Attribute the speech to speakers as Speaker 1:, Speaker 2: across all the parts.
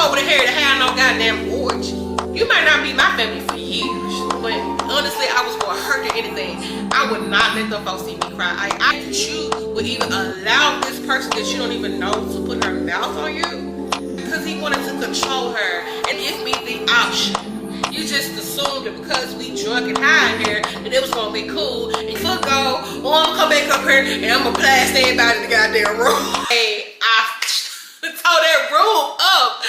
Speaker 1: over here to have no goddamn orgy. You might not be my family for years, but honestly, I was more hurt than anything. I would not let them folks see me cry. I that you would even allow this person that you don't even know to put her mouth on you because he wanted to control her and give me the option. You just assumed that because we drunk and high in here that it was gonna be cool. And you could go, I'm gonna come back up here and I'm gonna blast everybody in the goddamn room. Hey, I tore that room up.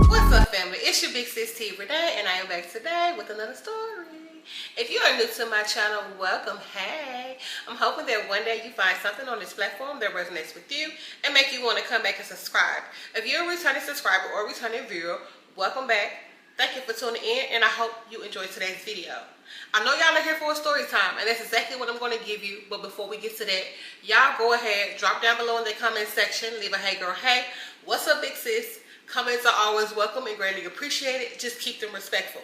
Speaker 1: What's up, family? It's your big sis T Renee, and I am back today with another story. If you are new to my channel, welcome. Hey, I'm hoping that one day you find something on this platform that resonates with you and make you want to come back and subscribe. If you're a returning subscriber or returning viewer, welcome back. Thank you for tuning in, and I hope you enjoyed today's video. I know y'all are here for a story time, and that's exactly what I'm going to give you. But before we get to that, y'all go ahead, drop down below in the comment section, leave a hey girl, hey, what's up big sis? Comments are always welcome and greatly appreciated. Just keep them respectful.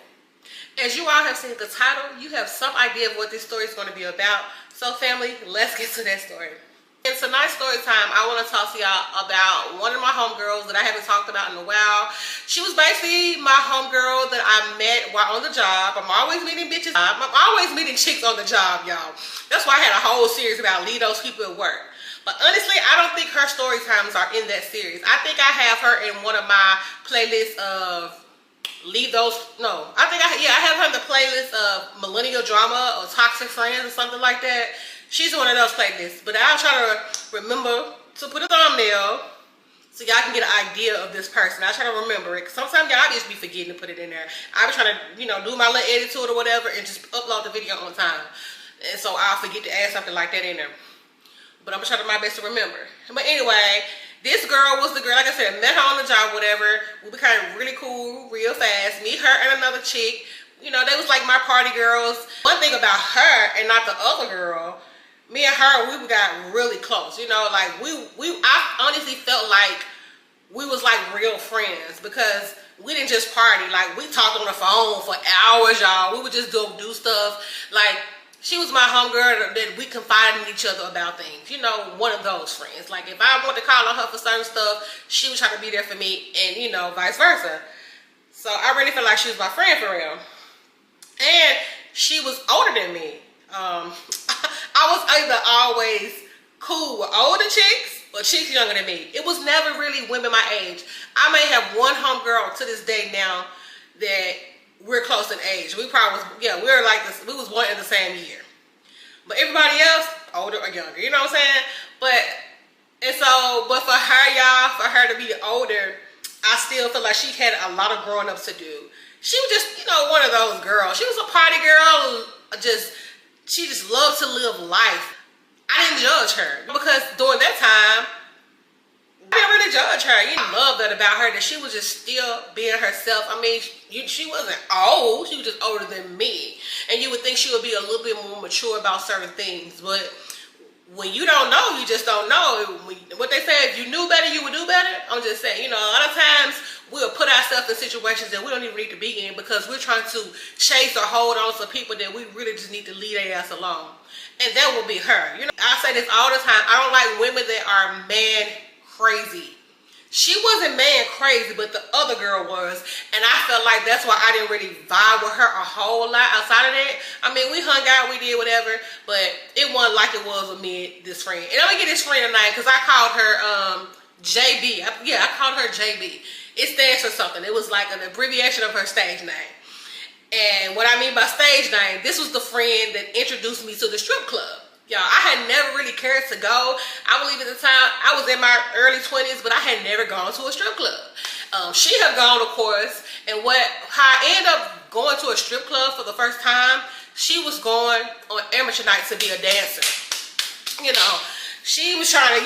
Speaker 1: As you all have seen the title, you have some idea of what this story is going to be about. So family, let's get to that story. In tonight's story time, I want to talk to y'all about one of my homegirls that I haven't talked about in a while. She was basically my homegirl that I met while on the job. I'm always meeting bitches. I'm always meeting chicks on the job, y'all. That's why I had a whole series about leave those people at work. But honestly, I don't think her story times are in that series. I think I have her in one of my playlists of leave those. No, I have her in the playlist of millennial drama or toxic friends or something like that. She's one of those playlists. But I'll try to remember to put a thumbnail so y'all can get an idea of this person. I'll try to remember it. Sometimes y'all just be forgetting to put it in there. I be trying to, do my little edit to it or whatever and just upload the video on time. And so I'll forget to add something like that in there. But I'm gonna try to my best to remember. But anyway, this girl was the girl, like I said, met her on the job, whatever. We became really cool, real fast. Me, her, and another chick. They was like my party girls. One thing about her and not the other girl, me and her, we got really close. Like I honestly felt like we was like real friends because we didn't just party. Like we talked on the phone for hours, y'all. We would just go do stuff. Like she was my homegirl that we confided in each other about things. One of those friends. Like if I wanted to call on her for certain stuff, she was trying to be there for me, and vice versa. So I really feel like she was my friend for real. And she was older than me. I was either always cool with older chicks or chicks younger than me. It was never really women my age. I may have one homegirl to this day now that we're close in age. We probably was, we were like this. We was born in the same year. But everybody else, older or younger. You know what I'm saying? But for her, y'all, for her to be older, I still feel like she had a lot of growing up to do. She was just, one of those girls. She was a party girl. She just loved to live life. I didn't judge her because during that time, I didn't really judge her. You love that about her, that she was just still being herself. I mean, she wasn't old. She was just older than me. And you would think she would be a little bit more mature about certain things. But when you don't know, you just don't know. What they say, if you knew better, you would do better. I'm just saying, a lot of times we'll put ourselves in situations that we don't even need to be in because we're trying to chase or hold on to people that we really just need to leave their ass alone. And that will be her. I say this all the time. I don't like women that are man crazy. She wasn't man crazy, but the other girl was, and I felt like that's why I didn't really vibe with her a whole lot outside of that. I mean, we hung out, we did whatever, but it wasn't like it was with me and this friend. And I'm gonna get this friend tonight because I called her JB. I called her JB. It stands for something. It was like an abbreviation of her stage name. And what I mean by stage name, this was the friend that introduced me to the strip club. Y'all, I had never really cared to go. I believe at the time, I was in my early 20s, but I had never gone to a strip club. She had gone, of course, and how I ended up going to a strip club for the first time, she was going on amateur night to be a dancer. She was trying to,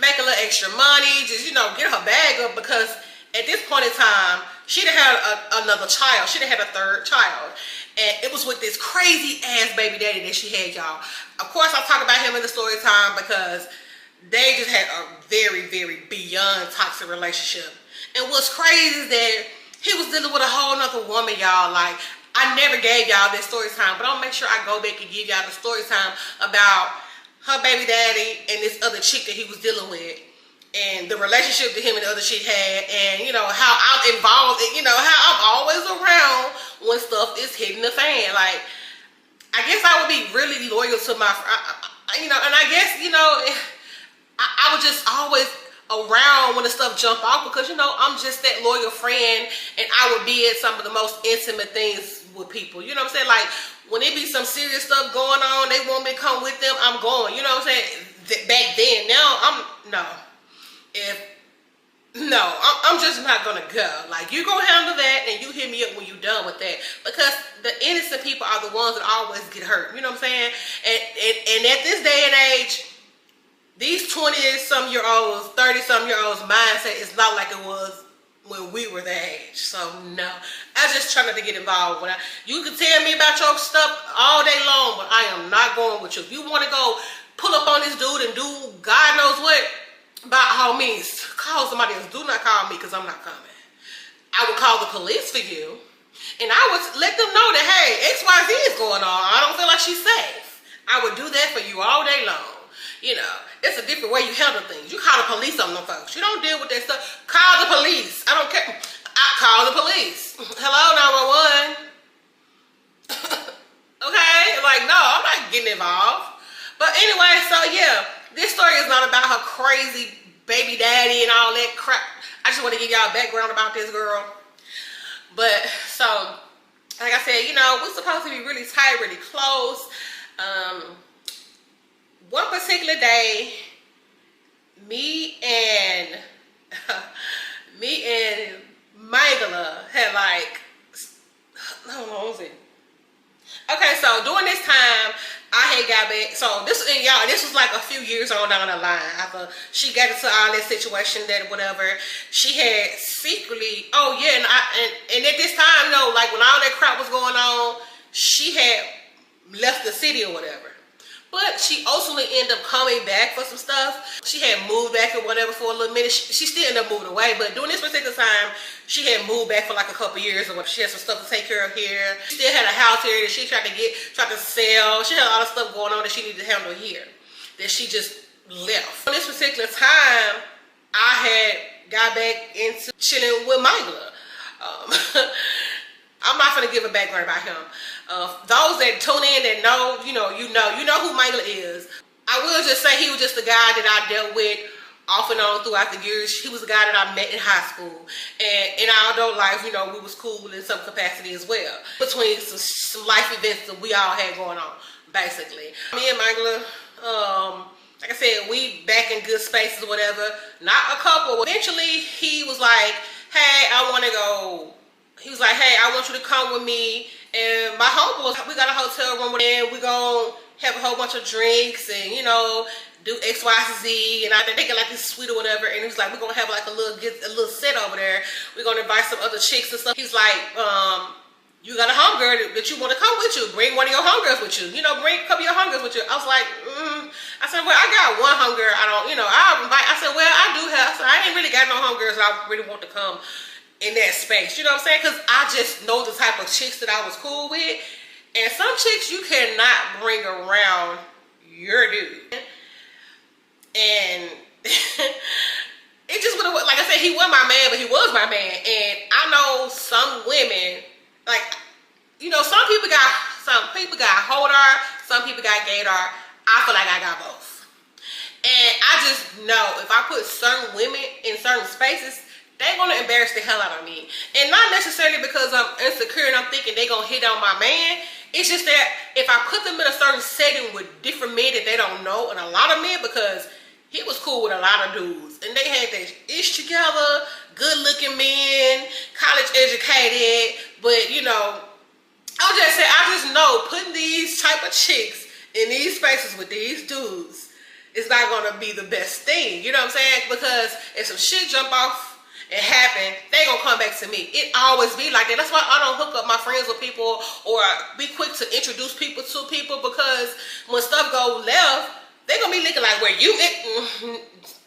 Speaker 1: make a little extra money, just, get her bag up because at this point in time, she done had another child. She done had a third child. And it was with this crazy ass baby daddy that she had, y'all. Of course, I talk about him in the story time because they just had a very, very beyond toxic relationship. And what's crazy is that he was dealing with a whole nother woman, y'all. Like, I never gave y'all that story time, but I'll make sure I go back and give y'all the story time about her baby daddy and this other chick that he was dealing with, and the relationship that him and the other chick had, and you know how I'm involved, and you know how I'm always around when stuff is hitting the fan. Like, I guess I would be really loyal to my, you know, and I guess, you know, I was just always around when the stuff jump off, because you know I'm just that loyal friend, and I would be at some of the most intimate things with people. You know what I'm saying? Like, when it be some serious stuff going on, they want me to come with them, I'm going. You know what I'm saying? Back then, now I'm just not gonna go. Like, you gonna handle that, and you hit me up when you're done with that, because the innocent people are the ones that always get hurt. You know what I'm saying? And at this day and age, these 20-some-year-olds, 30-some-year-olds mindset is not like it was when we were that age. So no, I just try not to get involved. You can tell me about your stuff all day long, but I am not going with you. If you want to go pull up on this dude and do God knows what, by all means, call somebody else. Do not call me, because I'm not coming. I would call the police for you, and I would let them know that, hey, XYZ is going on. I don't feel like she's safe. I would do that for you all day long. You know, it's a different way you handle things. You call the police on them folks. You don't deal with that stuff. Call the police. I don't care. I call the police. Hello, 911. Okay? Like, no, I'm not getting involved. But anyway, so yeah, this story is not about her crazy baby daddy and all that crap. I just want to give y'all background about this girl. But, so, like I said, you know, we're supposed to be really tight, really close. One particular day, me and Mangala had like, hold on, what was it? Okay, so during this time, I had got back. So this, and y'all, this was like a few years on down the line after she got into all that situation, that whatever. She had secretly, oh yeah, and at this time, you know, like when all that crap was going on, she had left the city or whatever. But she ultimately ended up coming back for some stuff. She had moved back or whatever for a little minute. She still ended up moving away, but during this particular time, she had moved back for like a couple years or whatever. She had some stuff to take care of here. She still had a house here that she tried to sell. She had a lot of stuff going on that she needed to handle here, that she just left. During this particular time, I had got back into chilling with Mangala. I'm not gonna give a background about him. Those that tune in that know, you know who Mangala is. I will just say he was just the guy that I dealt with off and on throughout the years. He was the guy that I met in high school, and in our adult life, you know, we was cool in some capacity as well. Between some life events that we all had going on, basically. Me and Mangala, like I said, we back in good spaces or whatever. Not a couple. Eventually, he was like, hey, I want to go. He was like, hey, I want you to come with me and my homeboys. We got a hotel room and we're going to have a whole bunch of drinks and, you know, do X, Y, Z. And I think they get like this suite or whatever. And he was like, we're going to have like a little set over there. We're going to invite some other chicks and stuff. He's like, you got a homegirl that you want to come with you. Bring one of your homegirls with you. You know, bring a couple of your homegirls with you. I was like, I said, well, I got one homegirl. I don't, you know, I'll invite. I said, well, I do have. I said, I ain't really got no homegirls that I really want to come in that space, you know what I'm saying? Because I just know the type of chicks that I was cool with, and some chicks you cannot bring around your dude. And it just would have, like I said, he wasn't my man, but he was my man. And I know some women, like, you know, some people got hodar, some people got gaydar. I feel like I got both. And I just know if I put certain women in certain spaces, they're going to embarrass the hell out of me. And not necessarily because I'm insecure and I'm thinking they're going to hit on my man. It's just that if I put them in a certain setting with different men that they don't know, and a lot of men, because he was cool with a lot of dudes. And they had their ish together, good looking men, college educated. But, you know, I'll just say, I just know putting these type of chicks in these spaces with these dudes is not going to be the best thing. You know what I'm saying? Because if some shit jump off, it happened, they gonna come back to me. It always be like that. That's why I don't hook up my friends with people or be quick to introduce people to people, because when stuff go left, they gonna be looking like, where you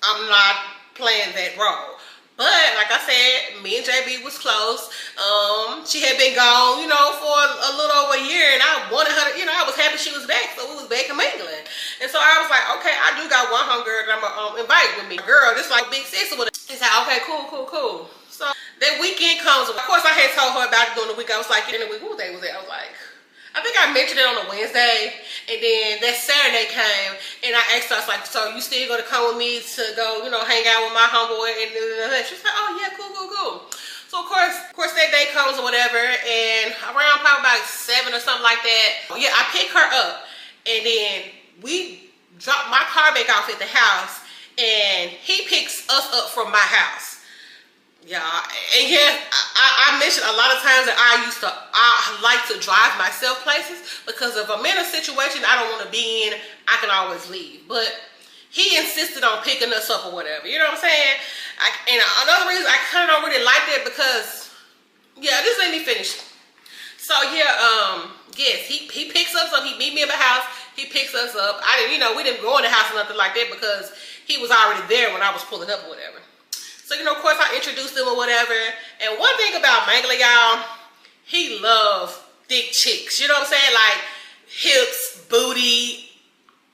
Speaker 1: I'm not playing that role. But like I said, me and JB was close. She had been gone, you know, for a little over a year, and I wanted her to, you know, I was happy she was back, so we was back in mingling. And so I was like, okay, I do got one homegirl that I'm gonna invite with me. Girl, this like big sister with her. It's like, okay, cool. So that weekend comes. Of course, I had told her about it during the week. I was like, in the week, what day was it? I was like, I think I mentioned it on a Wednesday, and then that Saturday came, and I asked her, I was like, so you still gonna come with me to go, you know, hang out with my homeboy? And she was like, oh yeah, cool. So of course that day comes or whatever, and around probably about 7 or something like that, yeah, I pick her up, and then we drop my car back off at the house, and he picks us up from my house. Yeah, and yeah, I mentioned a lot of times that I like to drive myself places, because if I'm in a situation I don't want to be in, I can always leave. But he insisted on picking us up or whatever, you know what I'm saying? And another reason I kind of don't really like that, because, yeah, just let me finish. So yeah, yes, he picks us up, he meet me at the house, he picks us up. We didn't go in the house or nothing like that, because he was already there when I was pulling up or whatever. So, you know, of course, I introduced him or whatever. And one thing about Mangler, y'all, he loves thick chicks. You know what I'm saying? Like, hips, booty,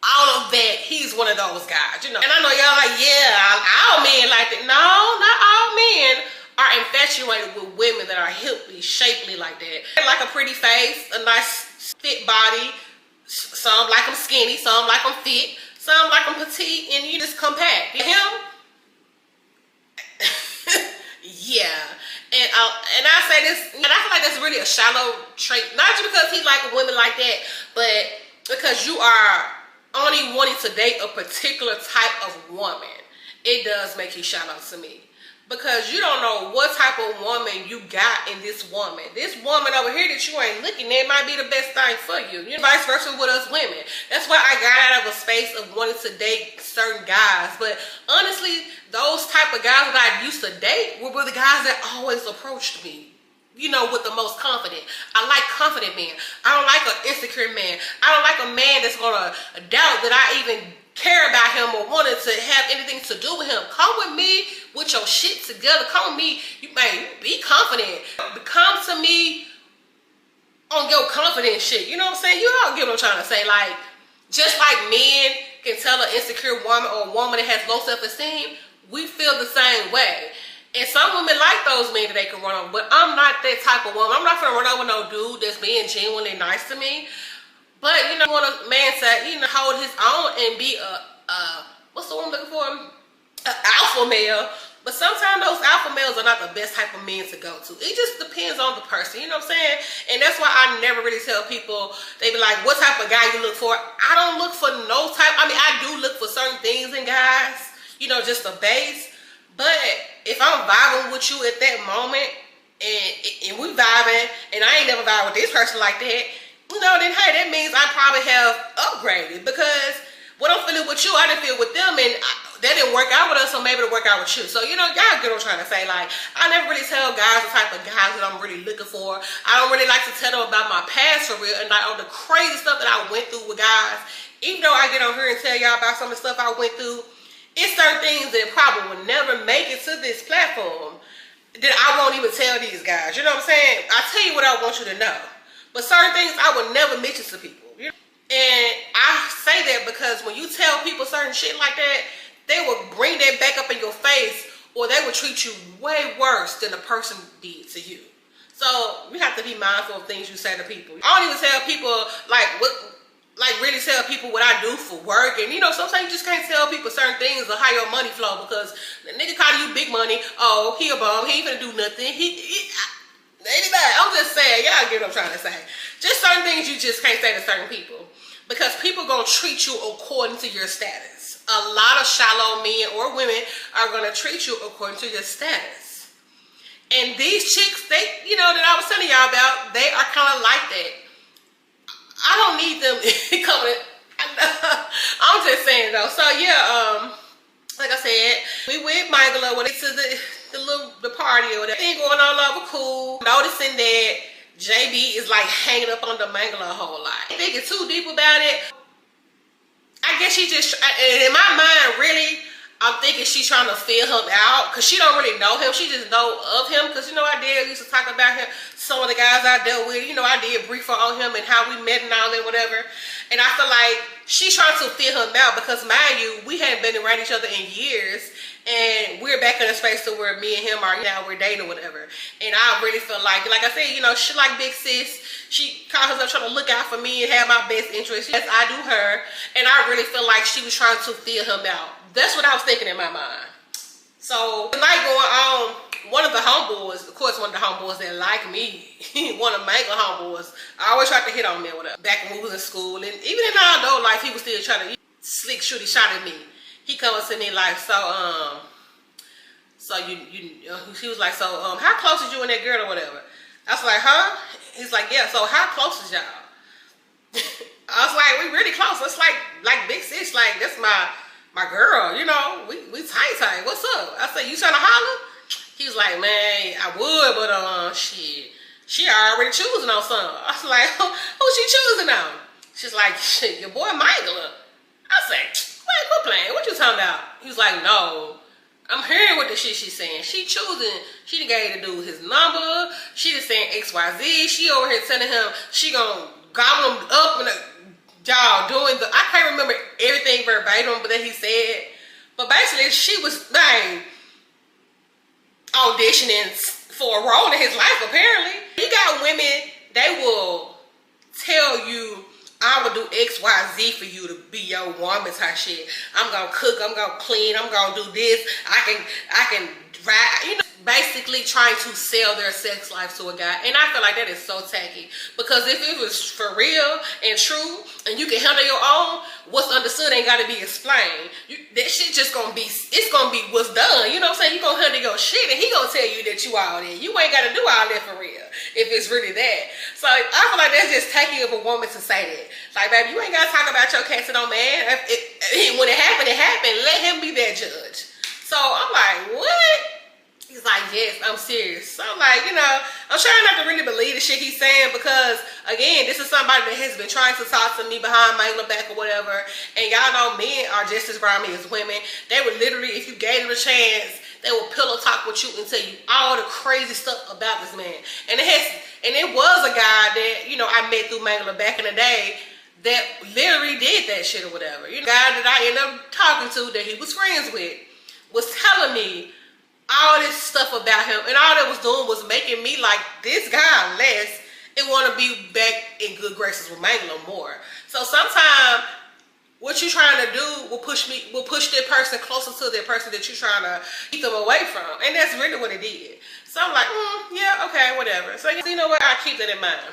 Speaker 1: all of that. He's one of those guys, you know. And I know y'all like, yeah, all men like that. No, not all men are infatuated with women that are hippy, shapely like that. Like a pretty face, a nice fit body. Some like them skinny, some like them fit, some like them petite, and you just compact. Him, yeah, and I say this, and I feel like that's really a shallow trait, not just because he like women like that, but because you are only wanting to date a particular type of woman. It does make you shallow to me, because you don't know what type of woman you got in this woman. This woman over here that you ain't looking at might be the best thing for you. Vice versa with us women. That's why I got out of a space of wanting to date certain guys. But honestly, those type of guys that I used to date were the guys that always approached me, you know, with the most confident. I like confident men. I don't like an insecure man. I don't like a man that's gonna doubt that I even care about him or wanted to have anything to do with him. Come with me with your shit together. Come with me. Man, be confident. Come to me on your confident shit. You know what I'm saying? You all get what I'm trying to say. Like, just like men can tell an insecure woman or a woman that has low self-esteem, we feel the same way. And some women like those men that they can run over, but I'm not that type of woman. I'm not gonna run over no dude that's being genuinely nice to me. But, you know, want a man to, you know, hold his own and be what's the one I'm looking for? An alpha male. But sometimes those alpha males are not the best type of men to go to. It just depends on the person, you know what I'm saying? And that's why I never really tell people, they be like, what type of guy you look for? I don't look for no type. I mean, I do look for certain things in guys, you know, just the base. But if I'm vibing with you at that moment, and we vibing, and I ain't never vibed with this person like that, you know, then hey, that means I probably have upgraded, because what I'm feeling with you, I didn't feel with them, and that didn't work out with us, so maybe it'll work out with you. So, you know, y'all get what I'm trying to say. Like, I never really tell guys the type of guys that I'm really looking for. I don't really like to tell them about my past for real, and like all the crazy stuff that I went through with guys. Even though I get on here and tell y'all about some of the stuff I went through, it's certain things that probably would never make it to this platform that I won't even tell these guys. You know what I'm saying? I tell you what I want you to know. But certain things I would never mention to people. You know? And I say that because when you tell people certain shit like that, they will bring that back up in your face, or they will treat you way worse than the person did to you. So we have to be mindful of things you say to people. I don't even tell people really tell people what I do for work. And you know, sometimes you just can't tell people certain things or how your money flow, because the nigga calling you big money, oh, he a bum, he ain't finna do nothing. I'm just saying, y'all get what I'm trying to say. Just certain things you just can't say to certain people, because people gonna treat you according to your status. A lot of shallow men or women are gonna treat you according to your status. And these chicks, they, you know, that I was telling y'all about, they are kind of like that. I don't need them coming. I'm just saying though. So yeah, like I said, we went Mangler when it's to the party or whatever. Thing going on over cool. Noticing that JB is like hanging up on the Mangler a whole lot. Thinking too deep about it. I guess she just, in my mind, really, I'm thinking she's trying to feel him out because she don't really know him. She just know of him because, you know, I used to talk about him. Some of the guys I dealt with, you know, I did brief her on him and how we met and all that, whatever. And I feel like she's trying to feel him out because, mind you, we hadn't been around each other in years. And we're back in a space to where me and him are now, we're dating or whatever. And I really feel like I said, you know, she like big sis. She called herself trying to look out for me and have my best interest. Yes, I do her. And I really feel like she was trying to feel him out. That's what I was thinking in my mind. So, the night going on, one of the homeboys, of course, one of the homeboys that like me, one of my homeboys, I always tried to hit on me or whatever. Back when we was in school, and even in our adult life, he was still trying to slick shoot. He shot at me. He comes to me like, he was like, how close is you and that girl or whatever? I was like, huh? He's like, yeah. So how close is y'all? I was like, we really close. It's like big sis. Like that's my girl. You know, we tight. What's up? I said, you trying to holler? He was like, man, I would, but shit, she already choosing on something. I was like, who's she choosing on? She's like, shit, your boy Michael. I said, wait, quit playing. What you talking about? He was like, no. I'm hearing what the shit she's saying. She choosing. She done gave the dude his number. She just saying XYZ. She over here telling him she gonna gobble him up and y'all doing the. I can't remember everything verbatim, but that he said. But basically, she was auditioning for a role in his life. Apparently, you got women. They will tell you, I would do XYZ for you to be your woman type shit. I'm gonna cook, I'm gonna clean, I'm gonna do this. I can ride, you know, basically trying to sell their sex life to a guy. And I feel like that is so tacky. Because if it was for real and true, and you can handle your own, what's understood ain't gotta be explained. That shit just gonna be, it's gonna be what's done. You know what I'm saying? You gonna handle your shit and he gonna tell you that you all that. You ain't gotta do all that for real, if it's really that. So I feel like that's just tacky of a woman to say that. Like, baby, you ain't gotta talk about your case to no man. When it happened, it happened. Let him be that judge. So I'm like, what? He's like, yes, I'm serious. So I'm like, you know, I'm trying not to really believe the shit he's saying because, again, this is somebody that has been trying to talk to me behind my back or whatever. And y'all know men are just as grimy as women. They would literally, if you gave them a chance, they will pillow talk with you and tell you all the crazy stuff about this man. And it was a guy that, you know, I met through Mangler back in the day that literally did that shit or whatever. You know, the guy that I ended up talking to that he was friends with was telling me all this stuff about him, and all that was doing was making me like this guy less and want to be back in good graces with Mangler more. So sometimes what you're trying to do will push that person closer to that person that you're trying to keep them away from, and that's really what it did. So I'm like, yeah, okay, whatever. So you know what? I keep that in mind.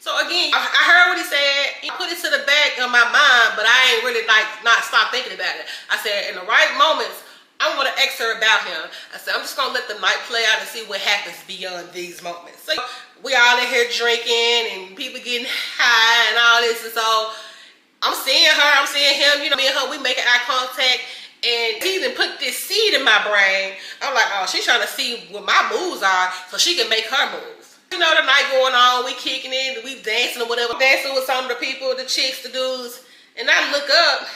Speaker 1: So again, I heard what he said. He put it to the back of my mind, but I ain't really not stop thinking about it. I said in the right moments, I want to ask her about him. I said, I'm just going to let the night play out and see what happens beyond these moments. So we all in here drinking and people getting high and all this. And so I'm seeing her, I'm seeing him. You know, me and her, we making eye contact. And he even put this seed in my brain. I'm like, oh, she's trying to see what my moves are so she can make her moves. You know, the night going on, we kicking it, we dancing or whatever. Dancing with some of the people, the chicks, the dudes. And I look up,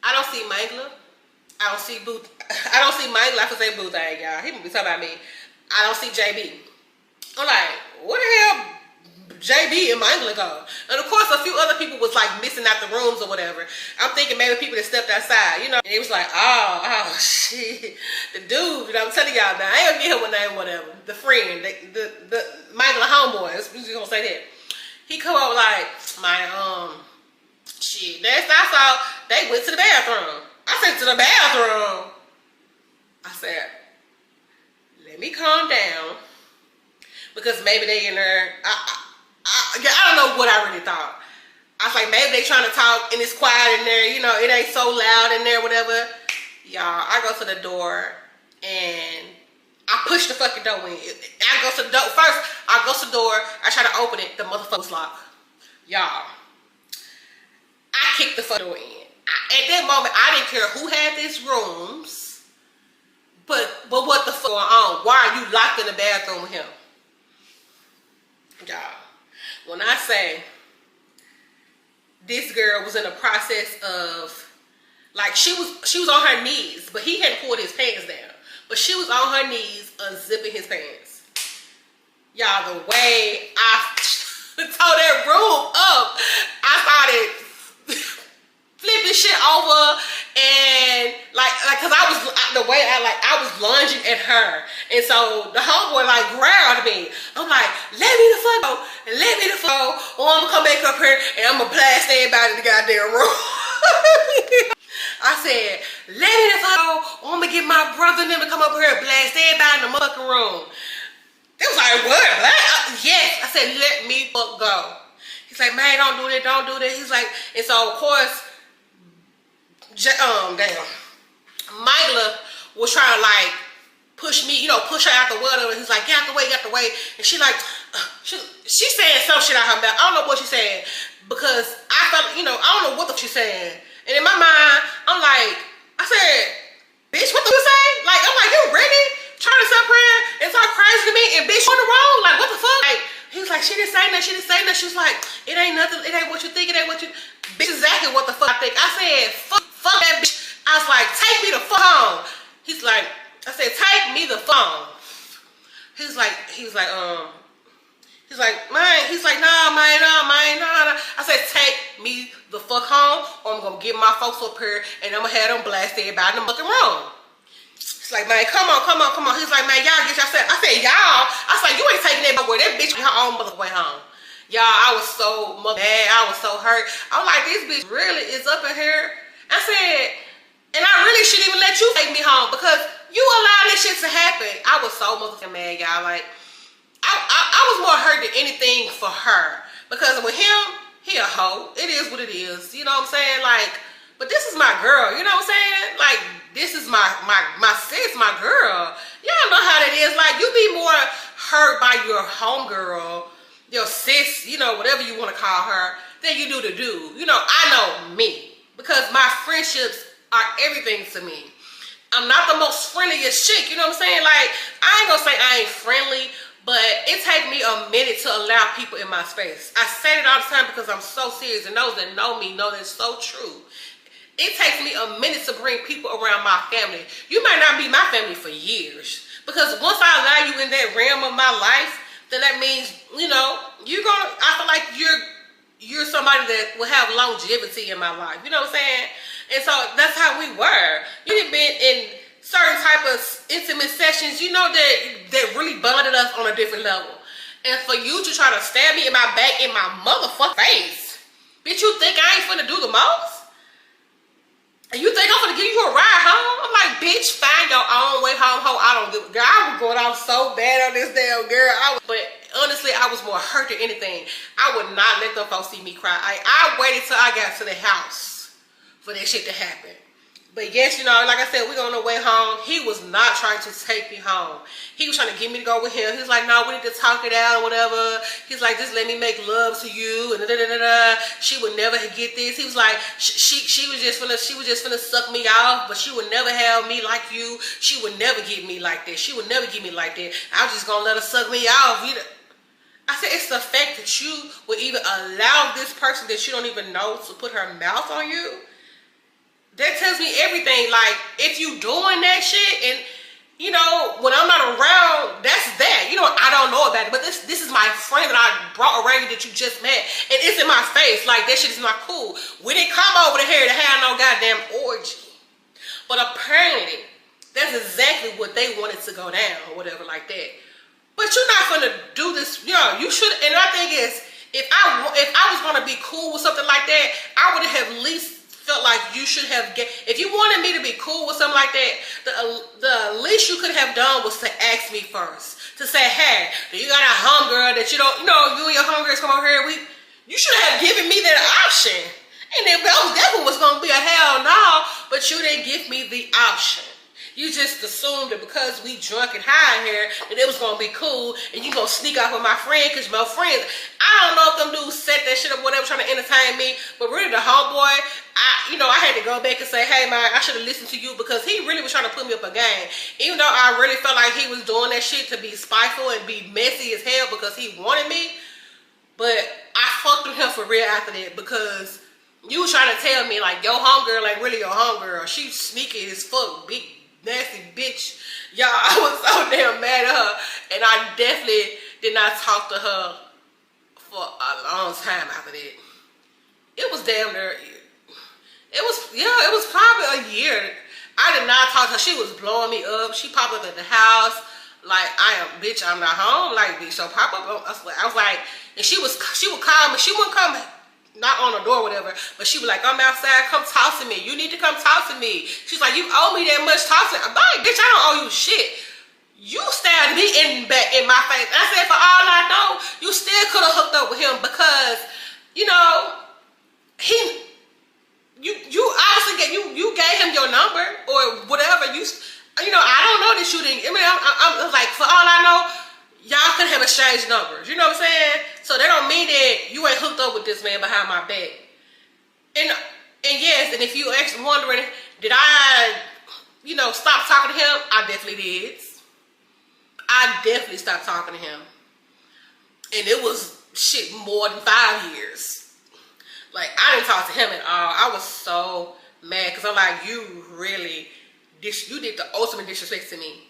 Speaker 1: I don't see Mangler. I don't see Boo. I don't see Mike. I can say Boo thing, y'all. He be talking about me. I don't see JB. I'm like, where the hell JB and Mike go? And of course, a few other people was like missing out the rooms or whatever. I'm thinking maybe people that stepped outside, you know. And it was like, oh shit, the dude. You know, I'm telling y'all now. I ain't gonna get him a name, whatever. The friend, the Michael homeboy. We just gonna say that. He come up like shit. That's all. They went to the bathroom. I said to the bathroom. I said, let me calm down because maybe they in there. I don't know what I really thought. I was like, maybe they trying to talk and it's quiet in there. You know, it ain't so loud in there, whatever. Y'all, I go to the door and I push the fucking door in. I go to the door first. I go to the door. I try to open it. The motherfucker's locked. Y'all, I kicked the fucking door in. At that moment, I didn't care who had these rooms, but what the fuck going on? Why are you locked in the bathroom with him? Y'all, when I say this girl was in the process of Like she was on her knees, but he hadn't pulled his pants down. But she was on her knees unzipping his pants. Y'all, the way I tore that room up, I started flipping shit over, and like cause I was I was lunging at her, and so the homeboy like grabbed me. I'm like, let me the fuck go, or I'm gonna come back up here and I'm gonna blast everybody in the goddamn room. I said, let me the fuck go, or I'm gonna get my brother and them to come up here and blast everybody in the motherfucking room. They was like, what? Yes. I said, let me fuck go. He's like, man, don't do that, don't do that. He's like, and so of course, Mila was trying to like push me, push her out the way. He's like, get out the way, and she like, she saying some shit out her mouth. I don't know what she said, because I felt, I don't know what the fuck she's saying. And in my mind, I'm like, I said, bitch, what the fuck you say? Like, I'm like, you really trying to stop praying and talk crazy to me, and bitch on the road? Like, what the fuck? Like, he was like, she didn't say that, She was like, it ain't nothing, it ain't what you think, it ain't what you, bitch, exactly what the fuck I think. I said, fuck that bitch. I was like, take me the phone. He's like, I said, take me the phone. He's like, man, he's like, nah, man, nah. I said, take me the fuck home, or I'm gonna get my folks up here and I'm gonna have them blast everybody in the fucking room. He's like, man, come on. He's like, man, y'all get yourself. I said, y'all. I was like, you ain't taking that nowhere. That bitch went her own motherfucking way home. Y'all, I was so mad. I was so hurt. I'm like, this bitch really is up in here. I said, and I really shouldn't even let you take me home, because you allowed this shit to happen. I was so motherfucking mad, y'all. Like, I was more hurt than anything for her, because with him, he a hoe. It is what it is. You know what I'm saying? Like, but this is my girl. You know what I'm saying? Like, this is my sis, my girl. Y'all know how that is. Like, you be more hurt by your homegirl, your sis, whatever you want to call her, than you do the dude. I know me, because my friendships are everything to me. I'm not the most friendliest chick, you know what I'm saying? Like, I ain't gonna say I ain't friendly, but it takes me a minute to allow people in my space. I say it all the time because I'm so serious, and those that know me know that's so true. It takes me a minute to bring people around my family. You might not be my family for years, because once I allow you in that realm of my life, then that means, I feel like you're somebody that will have longevity in my life. You know what I'm saying? And so that's how we were. You've been in certain type of intimate sessions, that really bonded us on a different level. And for you to try to stab me in my back, in my motherfucking face, bitch, you think I ain't finna do the most? And you think I'm gonna give you a ride home? I'm like, bitch, find your own way home, ho. I don't give. Girl, I was going out so bad on this damn girl. But honestly, I was more hurt than anything. I would not let them folks see me cry. I waited till I got to the house for that shit to happen. But yes, like I said, we on the way home. He was not trying to take me home. He was trying to get me to go with him. He was like, no, we need to talk it out or whatever. He's like, just let me make love to you, and She would never get this. He was like, she was just finna suck me off, but she would never have me like you. She would never get me like that. She would never get me like that. I was just gonna let her suck me off. I said, it's the fact that you would even allow this person that you don't even know to put her mouth on you. That tells me everything. Like, if you doing that shit, and when I'm not around, that's that. I don't know about it, but this is my friend that I brought around you that you just met, and it's in my face. Like, that shit is not cool. We didn't come over here to have no goddamn orgy, but apparently that's exactly what they wanted to go down or whatever like that. But you're not gonna do this. You should. And my thing is, if I was gonna be cool with something like that, I would have at least felt like you should have if you wanted me to be cool with something like that, the least you could have done was to ask me first. To say, hey, do you got a homegirl that you don't, you and your homegirls come over here, you should have given me that option. And then that was gonna be a hell no, but you didn't give me the option. You just assumed that because we drunk and high in here, that it was gonna be cool, and you gonna sneak off with my friend because you're my friends. I don't know if them dudes set that shit up, whatever, trying to entertain me. But really, the homeboy, I had to go back and say, hey man, I should have listened to you, because he really was trying to put me up a game. Even though I really felt like he was doing that shit to be spiteful and be messy as hell because he wanted me. But I fucked with him for real after that, because You was trying to tell me like your homegirl ain't really your homegirl. She sneaky as fuck, big nasty bitch. Y'all, I was so damn mad at her, and I definitely did not talk to her for a long time after that. It was damn near. It was probably a year. I did not talk to her. She was blowing me up. She popped up at the house like bitch, I'm not home. Like bitch, so pop up. I was like, and she would call me. She wouldn't come. Not on the door or whatever, but she was like, I'm outside, come talk to me. You need to come talk to me. She's like, you owe me that much, talk to me. I'm like, bitch, I don't owe you shit. You stabbed me in my face. And I said, for all I know, you still could have hooked up with him because, you know, you obviously you gave him your number or whatever. You know, I don't know that you didn't. I mean, I'm like, for all I know, y'all could have exchanged numbers. You know what I'm saying? So that don't mean that you ain't hooked up with this man behind my back. And yes, and if you actually wondering, did I, you know, stop talking to him? I definitely did. I definitely stopped talking to him. And it was shit more than 5 years. Like, I didn't talk to him at all. I was so mad because I'm like, you really, you did the ultimate disrespect to me.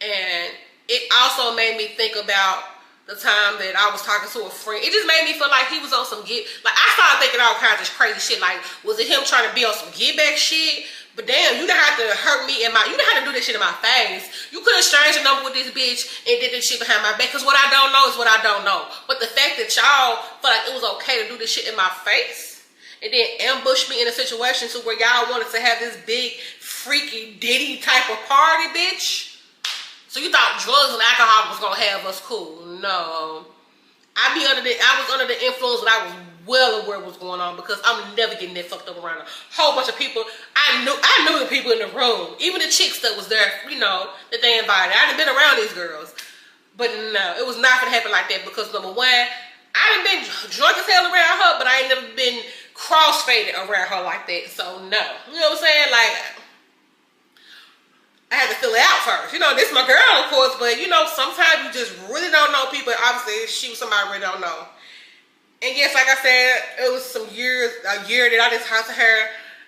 Speaker 1: And it also made me think about the time that I was talking to a friend. It just made me feel like he was on some like, I started thinking all kinds of crazy shit. Like, was it him trying to be on some get back shit? But damn, you didn't have to hurt me you didn't have to do this shit in my face. You could have exchanged a number with this bitch and did this shit behind my back. Because what I don't know is what I don't know. But the fact that y'all felt like it was okay to do this shit in my face and then ambush me in a situation to where y'all wanted to have this big, freaky, ditty type of party, bitch. So you thought drugs and alcohol was gonna have us cool? No, I was under the influence, and I was well aware of what's going on because I'm never getting that fucked up around a whole bunch of people. I knew the people in the room, even the chicks that was there, you know, that they invited. I done been around these girls, but no, it was not gonna happen like that because number one, I done been drunk as hell around her, but I ain't never been crossfaded around her like that. So no, you know what I'm saying, like. I had to fill it out first. You know, this is my girl, of course, but, you know, sometimes you just really don't know people. Obviously, she was somebody I really don't know. And yes, like I said, it was a year that I just talked to her.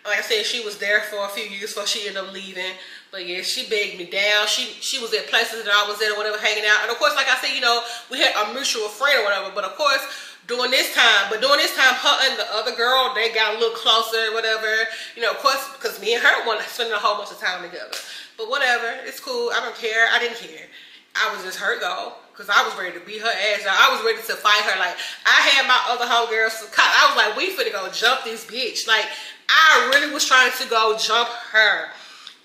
Speaker 1: Like I said, she was there for a few years before she ended up leaving. But yeah, she begged me down. She was at places that I was at or whatever, hanging out. And of course, like I said, you know, we had a mutual friend or whatever. But of course, during this time, her and the other girl, they got a little closer, whatever. You know, of course, because me and her wanted to spend a whole bunch of time together. But whatever, it's cool. I don't care. I didn't care. I was just hurt though, because I was ready to beat her ass. I was ready to fight her. Like, I had my other homegirls. I was like, we finna go jump this bitch. Like, I really was trying to go jump her.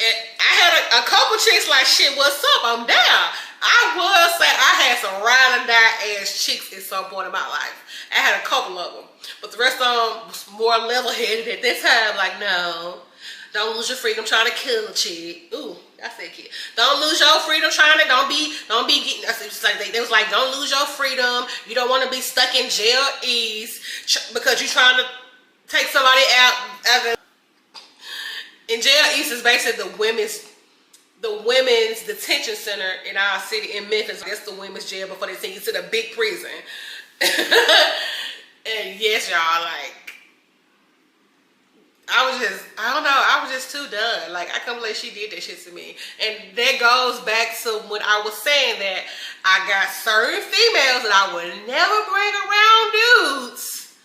Speaker 1: And I had a couple chicks like, shit, what's up? I'm down. I will say I had some ride and die ass chicks at some point in my life. I had a couple of them. But the rest of them was more level-headed at that time. Like, no. Don't lose your freedom trying to kill a chick. Ooh, I said kid. Don't lose your freedom trying to, don't be getting, it's like they was like, don't lose your freedom. You don't want to be stuck in jail east because you're trying to take somebody out. In jail east is basically the women's detention center in our city in Memphis. That's the women's jail before they send you to the big prison. And yes, y'all, like, I was just too done. Like, I can't believe she did that shit to me. And that goes back to when I was saying that I got certain females that I would never bring around dudes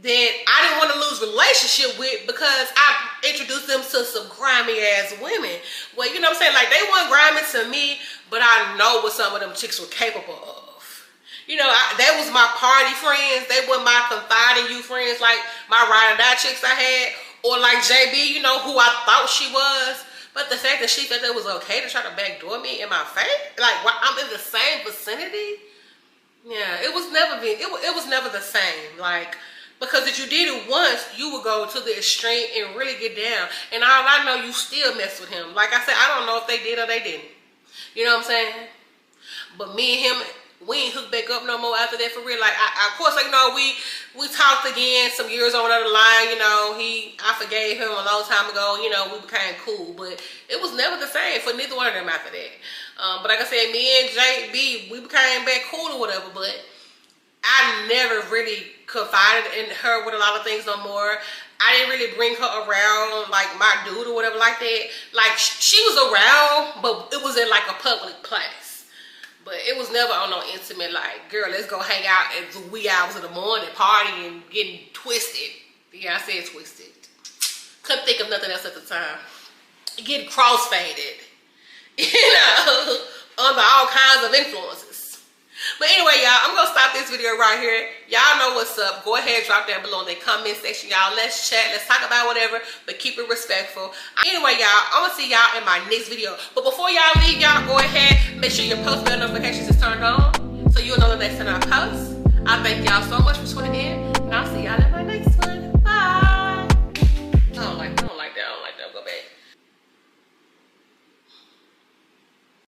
Speaker 1: that I didn't want to lose relationship with because I introduced them to some grimy ass women. Well, you know what I'm saying? Like, they weren't grimy to me, but I know what some of them chicks were capable of. You know, that was my party friends. They were my confide in you friends, like my ride or die chicks I had. Or like JB, you know, who I thought she was. But the fact that she thought it was okay to try to backdoor me in my face, like, while I'm in the same vicinity. Yeah, it was never the same. Like, because if you did it once, you would go to the extreme and really get down. And all I know, you still mess with him. Like I said, I don't know if they did or they didn't. You know what I'm saying? But me and him, we ain't hooked back up no more after that for real. Like, of course, like, you know, we talked again some years on the line. You know, I forgave him a long time ago. You know, we became cool, but it was never the same for neither one of them after that. But like I said, me and JB, we became back cool or whatever. But I never really confided in her with a lot of things no more. I didn't really bring her around like my dude or whatever like that. Like she was around, but it was in like a public place. But it was never on no intimate like, girl, let's go hang out at the wee hours of the morning, partying, getting twisted. Yeah, I said twisted. Couldn't think of nothing else at the time. Getting crossfaded, you know, under all kinds of influences. But anyway, y'all, I'm gonna stop this video right here. Y'all know what's up. Go ahead, drop down below in the comment section, y'all. Let's chat, let's talk about whatever, but keep it respectful. Anyway, y'all, I'm gonna see y'all in my next video. But before y'all leave, y'all go ahead, make sure your post bell notifications is turned on so you'll know the next time I post. I thank y'all so much for tuning in, and I'll see y'all in my